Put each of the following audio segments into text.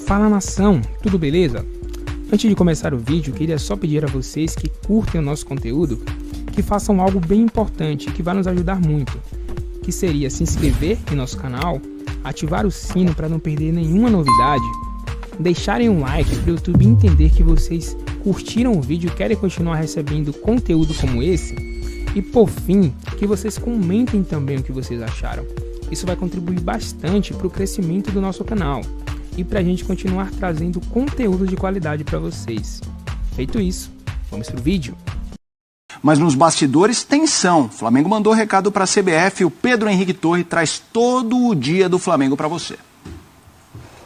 Fala nação, tudo beleza? Antes de começar o vídeo, queria só pedir a vocês que curtem o nosso conteúdo, que façam algo bem importante que vai nos ajudar muito, que seria se inscrever em nosso canal, ativar o sino para não perder nenhuma novidade, deixarem um like para o YouTube entender que vocês curtiram o vídeo e querem continuar recebendo conteúdo como esse, e por fim, que vocês comentem também o que vocês acharam. Isso vai contribuir bastante para o crescimento do nosso canal e para a gente continuar trazendo conteúdo de qualidade para vocês. Feito isso, vamos pro vídeo. Mas nos bastidores, tensão. O Flamengo mandou recado para a CBF e o Pedro Henrique Torre traz todo o dia do Flamengo para você.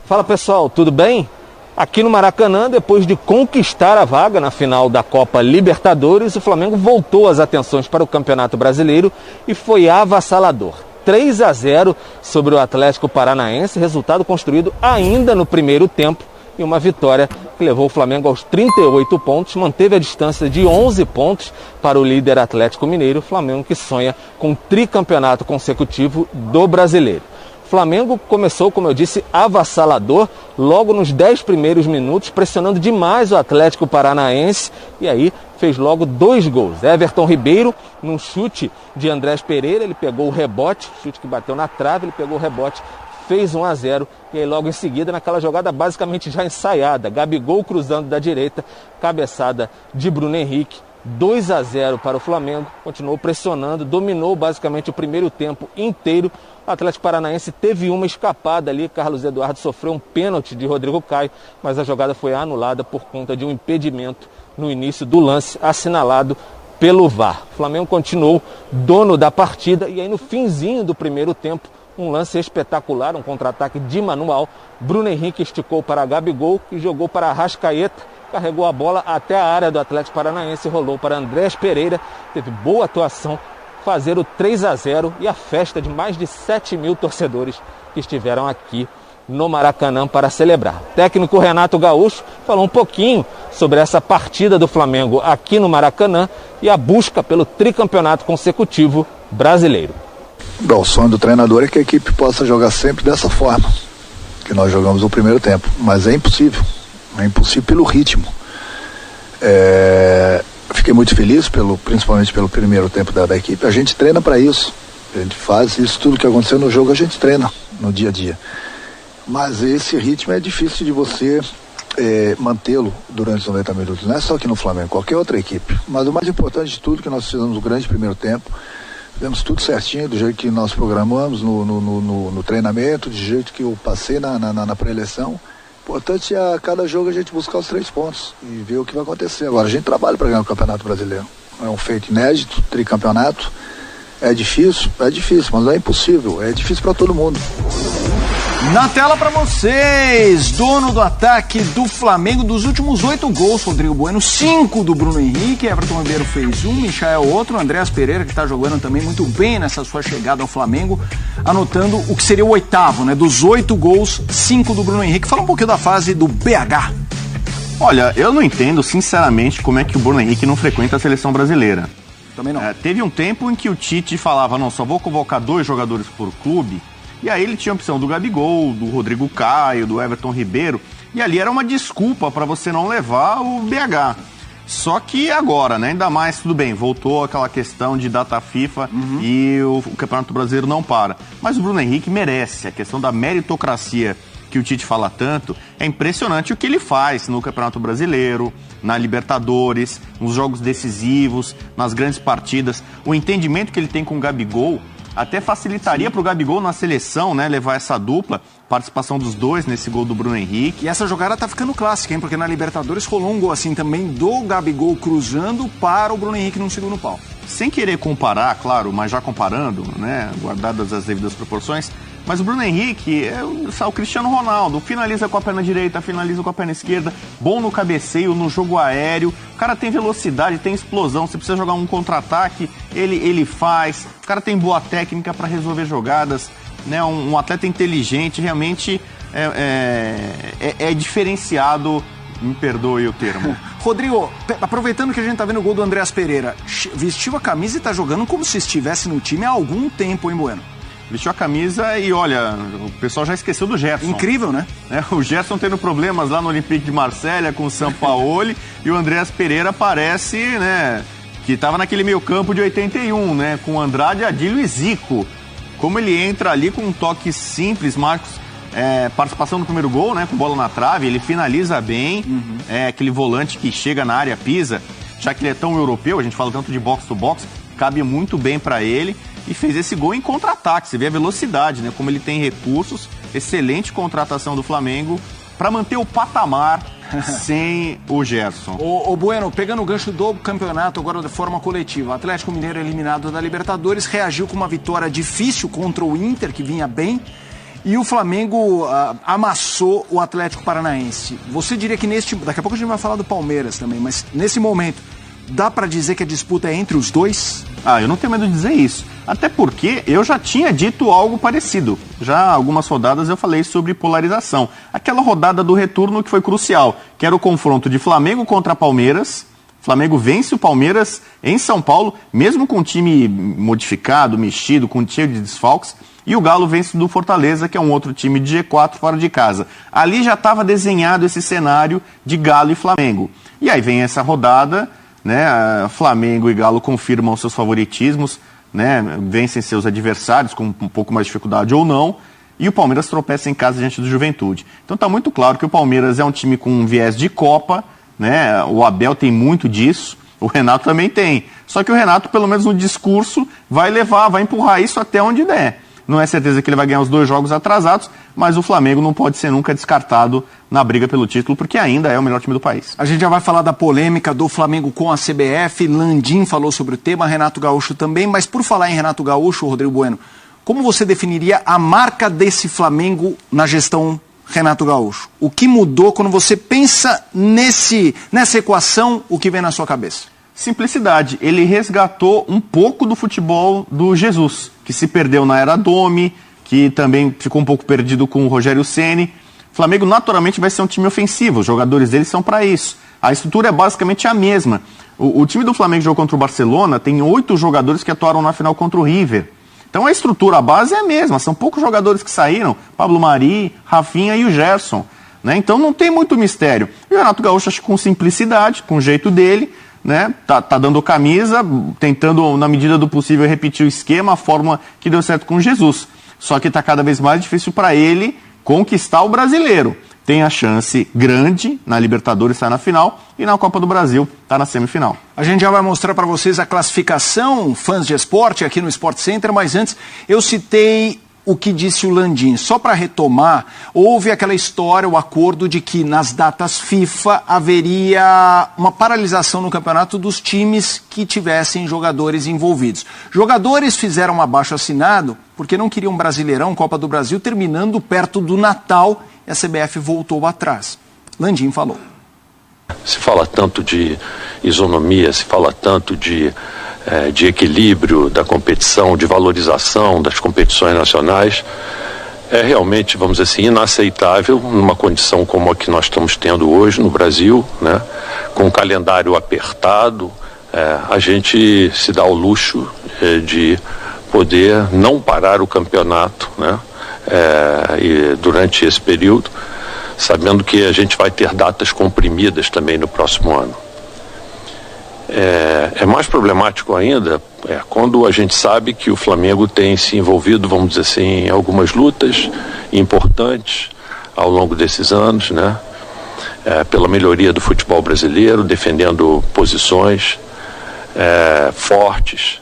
Fala pessoal, tudo bem? Aqui no Maracanã, depois de conquistar a vaga na final da Copa Libertadores, o Flamengo voltou as atenções para o Campeonato Brasileiro e foi avassalador. 3-0 sobre o Atlético Paranaense, resultado construído ainda no primeiro tempo, e uma vitória que levou o Flamengo aos 38 pontos, manteve a distância de 11 pontos para o líder Atlético Mineiro, o Flamengo que sonha com um tricampeonato consecutivo do Brasileiro. O Flamengo começou, como eu disse, avassalador, logo nos 10 primeiros minutos, pressionando demais o Atlético Paranaense, e aí fez logo 2 gols. Everton Ribeiro, num chute de Andrés Pereira, ele pegou o rebote, chute que bateu na trave, ele pegou o rebote, fez 1-0, e aí logo em seguida, naquela jogada basicamente já ensaiada, Gabigol cruzando da direita, cabeçada de Bruno Henrique, 2-0 para o Flamengo, continuou pressionando, dominou basicamente o primeiro tempo inteiro. O Atlético Paranaense teve uma escapada ali, Carlos Eduardo sofreu um pênalti de Rodrigo Caio, mas a jogada foi anulada por conta de um impedimento no início do lance, assinalado pelo VAR. O Flamengo continuou dono da partida e aí no finzinho do primeiro tempo, um lance espetacular, um contra-ataque de manual. Bruno Henrique esticou para Gabigol e jogou para Arrascaeta, carregou a bola até a área do Atlético Paranaense, rolou para Andrés Pereira, teve boa atuação, fazer o 3-0 e a festa de mais de 7 mil torcedores que estiveram aqui no Maracanã para celebrar. O técnico Renato Gaúcho falou um pouquinho sobre essa partida do Flamengo aqui no Maracanã e a busca pelo tricampeonato consecutivo brasileiro. O sonho do treinador é que a equipe possa jogar sempre dessa forma que nós jogamos no primeiro tempo, mas é impossível pelo ritmo. Fiquei muito feliz, principalmente pelo primeiro tempo da equipe. A gente treina para isso, a gente faz isso, tudo que aconteceu no jogo a gente treina no dia a dia, mas esse ritmo é difícil de você mantê-lo durante os 90 minutos, não é só aqui no Flamengo, qualquer outra equipe. Mas o mais importante de tudo é que nós fizemos um grande primeiro tempo, fizemos tudo certinho, do jeito que nós programamos no treinamento, do jeito que eu passei na pré-eleição. Importante é a cada jogo a gente buscar os 3 pontos e ver o que vai acontecer. Agora a gente trabalha para ganhar o Campeonato Brasileiro. É um feito inédito, tricampeonato. É difícil, mas não é impossível. É difícil para todo mundo. Na tela para vocês, dono do ataque do Flamengo, dos últimos 8 gols, Rodrigo Bueno, 5 do Bruno Henrique, Everton Ribeiro fez 1, Michael outro, Andrés Pereira, que está jogando também muito bem nessa sua chegada ao Flamengo, anotando o que seria o 8º, né? Dos 8 gols, 5 do Bruno Henrique. Fala um pouquinho da fase do BH. Olha, eu não entendo, sinceramente, como é que o Bruno Henrique não frequenta a seleção brasileira. Também não. Teve um tempo em que o Tite falava, não, só vou convocar 2 jogadores por clube. E aí ele tinha a opção do Gabigol, do Rodrigo Caio, do Everton Ribeiro. E ali era uma desculpa para você não levar o BH. Só que agora, né? Ainda mais, tudo bem, voltou aquela questão de data FIFA e o Campeonato Brasileiro não para. Mas o Bruno Henrique merece. A questão da meritocracia que o Tite fala tanto, é impressionante o que ele faz no Campeonato Brasileiro, na Libertadores, nos jogos decisivos, nas grandes partidas. O entendimento que ele tem com o Gabigol até facilitaria para o Gabigol na seleção, né, levar essa dupla, participação dos 2 nesse gol do Bruno Henrique. E essa jogada tá ficando clássica, hein, porque na Libertadores rolou um gol assim também do Gabigol cruzando para o Bruno Henrique no segundo pau. Sem querer comparar, claro, mas já comparando, né, guardadas as devidas proporções, mas o Bruno Henrique é o Cristiano Ronaldo, finaliza com a perna direita, finaliza com a perna esquerda, bom no cabeceio, no jogo aéreo, o cara tem velocidade, tem explosão, se precisa jogar um contra-ataque, ele faz, o cara tem boa técnica para resolver jogadas, né, um atleta inteligente, realmente é diferenciado, me perdoe o termo. Rodrigo, aproveitando que a gente tá vendo o gol do Andrés Pereira, vestiu a camisa e tá jogando como se estivesse no time há algum tempo, hein, Bueno? Vestiu a camisa e, olha, o pessoal já esqueceu do Gerson. Incrível, né? O Gerson tendo problemas lá no Olympique de Marselha com o Sampaoli e o Andreas Pereira parece, né, que estava naquele meio campo de 81, né, com Andrade, Adílio e Zico. Como ele entra ali com um toque simples, Marcos, participação no primeiro gol, né, com bola na trave, ele finaliza bem, aquele volante que chega na área, pisa, já que ele é tão europeu, a gente fala tanto de box to box, cabe muito bem para ele. E fez esse gol em contra-ataque. Você vê a velocidade, né? Como ele tem recursos. Excelente contratação do Flamengo para manter o patamar sem o Gerson. O Bueno, pegando o gancho do campeonato agora de forma coletiva, o Atlético Mineiro eliminado da Libertadores reagiu com uma vitória difícil contra o Inter, que vinha bem, e o Flamengo amassou o Atlético Paranaense. Você diria que daqui a pouco a gente vai falar do Palmeiras também, mas nesse momento, dá para dizer que a disputa é entre os dois? Eu não tenho medo de dizer isso. Até porque eu já tinha dito algo parecido. Já algumas rodadas eu falei sobre polarização. Aquela rodada do retorno que foi crucial, que era o confronto de Flamengo contra Palmeiras. Flamengo vence o Palmeiras em São Paulo, mesmo com o time modificado, mexido, com cheio de desfalques. E o Galo vence do Fortaleza, que é um outro time de G4 fora de casa. Ali já estava desenhado esse cenário de Galo e Flamengo. E aí vem essa rodada, né? Flamengo e Galo confirmam seus favoritismos, né? Vencem seus adversários com um pouco mais de dificuldade ou não, e o Palmeiras tropeça em casa diante do Juventude. Então está muito claro que o Palmeiras é um time com um viés de Copa, né? O Abel tem muito disso, o Renato também tem. Só que o Renato, pelo menos no discurso, vai empurrar isso até onde der. Não é certeza que ele vai ganhar os 2 jogos atrasados, mas o Flamengo não pode ser nunca descartado na briga pelo título, porque ainda é o melhor time do país. A gente já vai falar da polêmica do Flamengo com a CBF, Landim falou sobre o tema, Renato Gaúcho também, mas por falar em Renato Gaúcho, Rodrigo Bueno, como você definiria a marca desse Flamengo na gestão Renato Gaúcho? O que mudou quando você pensa nessa equação, o que vem na sua cabeça? Simplicidade. Ele resgatou um pouco do futebol do Jesus, que se perdeu na era Domi, que também ficou um pouco perdido com o Rogério Ceni. O Flamengo naturalmente vai ser um time ofensivo, os jogadores dele são para isso. A estrutura é basicamente a mesma. O time do Flamengo que jogou contra o Barcelona tem 8 jogadores que atuaram na final contra o River. Então a estrutura, a base é a mesma, são poucos jogadores que saíram, Pablo Mari, Rafinha e o Gerson, né? Então não tem muito mistério. E o Renato Gaúcho, acho que com simplicidade, com o jeito dele, né? Tá dando camisa, tentando na medida do possível repetir o esquema, a fórmula que deu certo com Jesus. Só que está cada vez mais difícil para ele conquistar o brasileiro. Tem a chance grande na Libertadores, está na final, e na Copa do Brasil está na semifinal. A gente já vai mostrar para vocês a classificação, fãs de esporte, aqui no Sport Center, mas antes eu citei o que disse o Landim. Só para retomar, houve aquela história, o acordo de que nas datas FIFA haveria uma paralisação no campeonato dos times que tivessem jogadores envolvidos. Jogadores fizeram um abaixo-assinado porque não queriam Brasileirão, Copa do Brasil, terminando perto do Natal, e a CBF voltou atrás. Landim falou. Se fala tanto de isonomia, se fala tanto de equilíbrio da competição, de valorização das competições nacionais, é realmente, vamos dizer assim, inaceitável numa condição como a que nós estamos tendo hoje no Brasil, né? Com um calendário apertado, a gente se dá o luxo de poder não parar o campeonato, né? E durante esse período, sabendo que a gente vai ter datas comprimidas também no próximo ano. É mais problemático ainda quando a gente sabe que o Flamengo tem se envolvido, vamos dizer assim, em algumas lutas importantes ao longo desses anos, né? Pela melhoria do futebol brasileiro, defendendo posições fortes,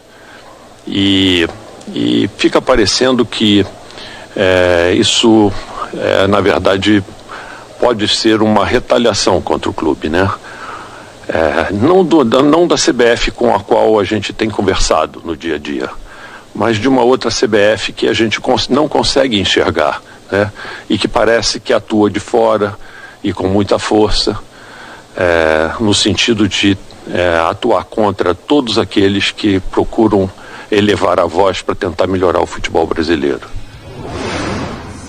e fica parecendo que isso, na verdade, pode ser uma retaliação contra o clube, né? Não da CBF com a qual a gente tem conversado no dia a dia, mas de uma outra CBF que a gente não consegue enxergar, né? E que parece que atua de fora e com muita força, no sentido de atuar contra todos aqueles que procuram elevar a voz para tentar melhorar o futebol brasileiro.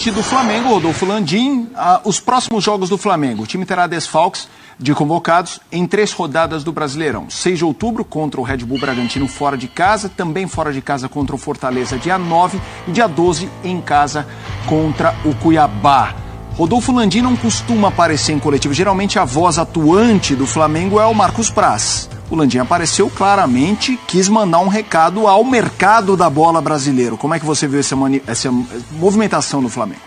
atacante do Flamengo, Rodolfo Landim. Os próximos jogos do Flamengo. O time terá desfalques de convocados em 3 rodadas do Brasileirão. 6 de outubro contra o Red Bull Bragantino fora de casa, também fora de casa contra o Fortaleza dia 9 e dia 12 em casa contra o Cuiabá. Rodolfo Landim não costuma aparecer em coletivo. Geralmente a voz atuante do Flamengo é o Marcos Braz. O Landim apareceu claramente, quis mandar um recado ao mercado da bola brasileiro. Como é que você viu essa movimentação do Flamengo?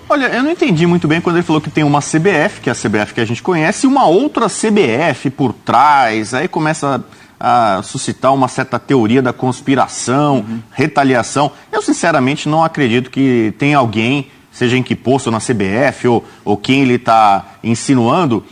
Olha, eu não entendi muito bem quando ele falou que tem uma CBF, que é a CBF que a gente conhece, e uma outra CBF por trás. Aí começa a suscitar uma certa teoria da conspiração, retaliação. Eu, sinceramente, não acredito que tem alguém, seja em que posto na CBF ou quem ele está insinuando,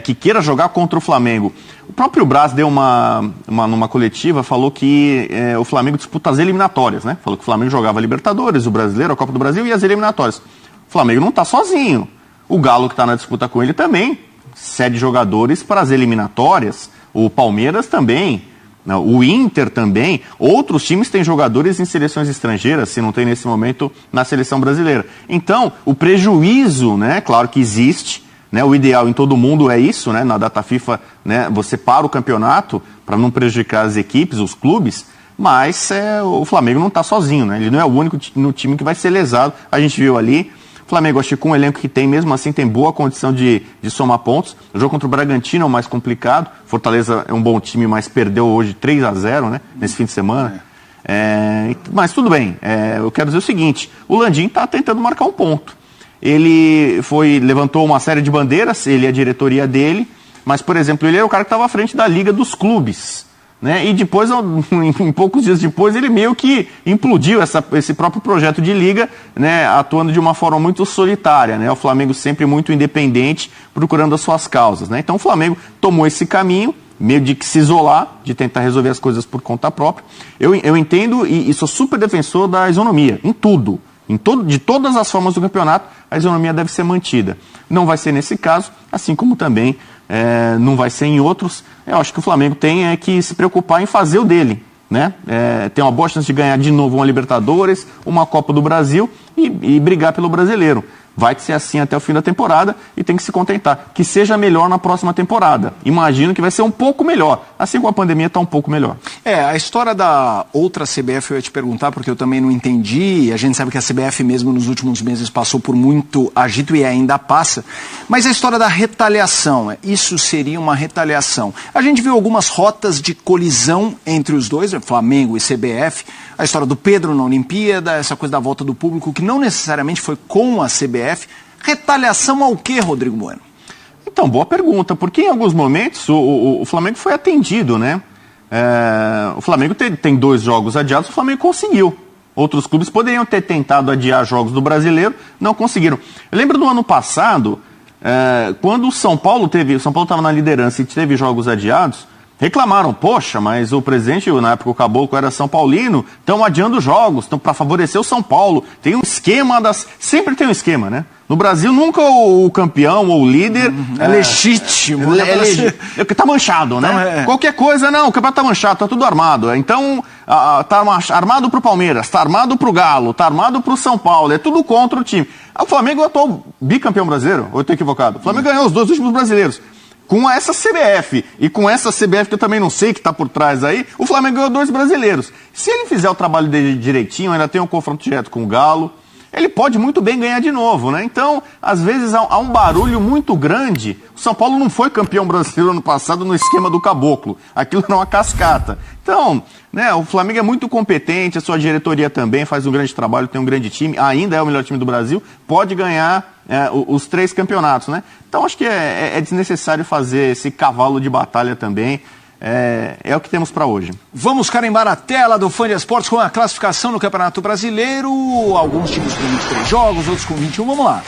que queira jogar contra o Flamengo. O próprio Braz deu numa coletiva, falou que o Flamengo disputa as eliminatórias, né? Falou que o Flamengo jogava a Libertadores, o Brasileiro, a Copa do Brasil e as eliminatórias. O Flamengo não está sozinho. O Galo, que está na disputa com ele, também cede jogadores para as eliminatórias. O Palmeiras também. O Inter também. Outros times têm jogadores em seleções estrangeiras, se não tem nesse momento na seleção brasileira. Então, o prejuízo, né, claro que existe, né, o ideal em todo mundo é isso, né, na data FIFA, né, você para o campeonato para não prejudicar as equipes, os clubes, mas o Flamengo não está sozinho, né, ele não é o único time que vai ser lesado. A gente viu ali, o Flamengo, acho que com o elenco que tem, mesmo assim, tem boa condição de somar pontos. O jogo contra o Bragantino é o mais complicado. Fortaleza é um bom time, mas perdeu hoje 3-0, né, nesse fim de semana. Mas tudo bem, eu quero dizer o seguinte, o Landim está tentando marcar um ponto. Ele levantou uma série de bandeiras, ele é a diretoria dele, mas, por exemplo, ele é o cara que estava à frente da Liga dos Clubes, né? E depois, em poucos dias depois, ele meio que implodiu esse próprio projeto de liga, né? Atuando de uma forma muito solitária, né? O Flamengo sempre muito independente, procurando as suas causas, né? Então o Flamengo tomou esse caminho, meio de que se isolar, de tentar resolver as coisas por conta própria. Eu entendo e sou super defensor da isonomia, em tudo. De todas as formas do campeonato, a isonomia deve ser mantida. Não vai ser nesse caso, assim como também não vai ser em outros. Eu acho que o Flamengo tem que se preocupar em fazer o dele, né? Tem uma boa chance de ganhar de novo uma Libertadores, uma Copa do Brasil e brigar pelo Brasileiro. Vai ser assim até o fim da temporada e tem que se contentar. Que seja melhor na próxima temporada. Imagino que vai ser um pouco melhor. Assim como a pandemia está um pouco melhor. A história da outra CBF eu ia te perguntar, porque eu também não entendi. A gente sabe que a CBF mesmo nos últimos meses passou por muito agito e ainda passa. Mas a história da retaliação, isso seria uma retaliação. A gente viu algumas rotas de colisão entre os dois, Flamengo e CBF. A história do Pedro na Olimpíada, essa coisa da volta do público, que não necessariamente foi com a CBF. Retaliação ao quê, Rodrigo Bueno? Então, boa pergunta, porque em alguns momentos o Flamengo foi atendido, né? O Flamengo tem 2 jogos adiados, o Flamengo conseguiu. Outros clubes poderiam ter tentado adiar jogos do Brasileiro, não conseguiram. Eu lembro do ano passado, quando o São Paulo estava na liderança e teve jogos adiados, reclamaram, poxa, mas o presidente, na época o Caboclo era São Paulino, estão adiando jogos, estão para favorecer o São Paulo. Tem um esquema sempre tem um esquema, né? No Brasil, nunca o campeão ou o líder é legítimo. Tá manchado, né? Qualquer coisa, não, o campeonato tá manchado, tá tudo armado. Então, tá armado pro Palmeiras, tá armado pro Galo, tá armado pro São Paulo, é tudo contra o time. O Flamengo é o atual bicampeão brasileiro, ou eu tô equivocado? O Flamengo ganhou os 2 últimos brasileiros. Com essa CBF e com essa CBF que eu também não sei que está por trás aí, o Flamengo ganhou 2 brasileiros. Se ele fizer o trabalho dele direitinho, ainda tem um confronto direto com o Galo, ele pode muito bem ganhar de novo, né? Então, às vezes há um barulho muito grande. O São Paulo não foi campeão brasileiro ano passado no esquema do Caboclo. Aquilo era uma cascata. Então, né, o Flamengo é muito competente, a sua diretoria também faz um grande trabalho, tem um grande time, ainda é o melhor time do Brasil, pode ganhar os 3 campeonatos, né? Então, acho que é desnecessário fazer esse cavalo de batalha também. É o que temos para hoje. Vamos carimbar a tela do Fã de Esportes com a classificação no Campeonato Brasileiro. Alguns times com 23 jogos, outros com 21. Vamos lá.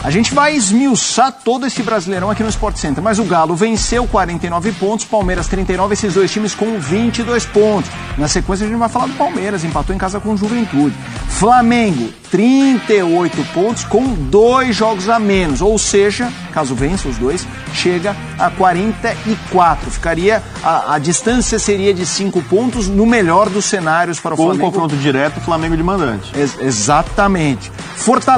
A gente vai esmiuçar todo esse Brasileirão aqui no Sport Center, mas o Galo venceu 49 pontos, Palmeiras 39, esses 2 times com 22 pontos. Na sequência a gente vai falar do Palmeiras, empatou em casa com o Juventude. Flamengo, 38 pontos com 2 jogos a menos, ou seja, caso vença os 2, chega a 44. Ficaria, a distância seria de 5 pontos no melhor dos cenários para o Flamengo. Com um confronto direto, Flamengo de mandante. Exatamente. Fortaleza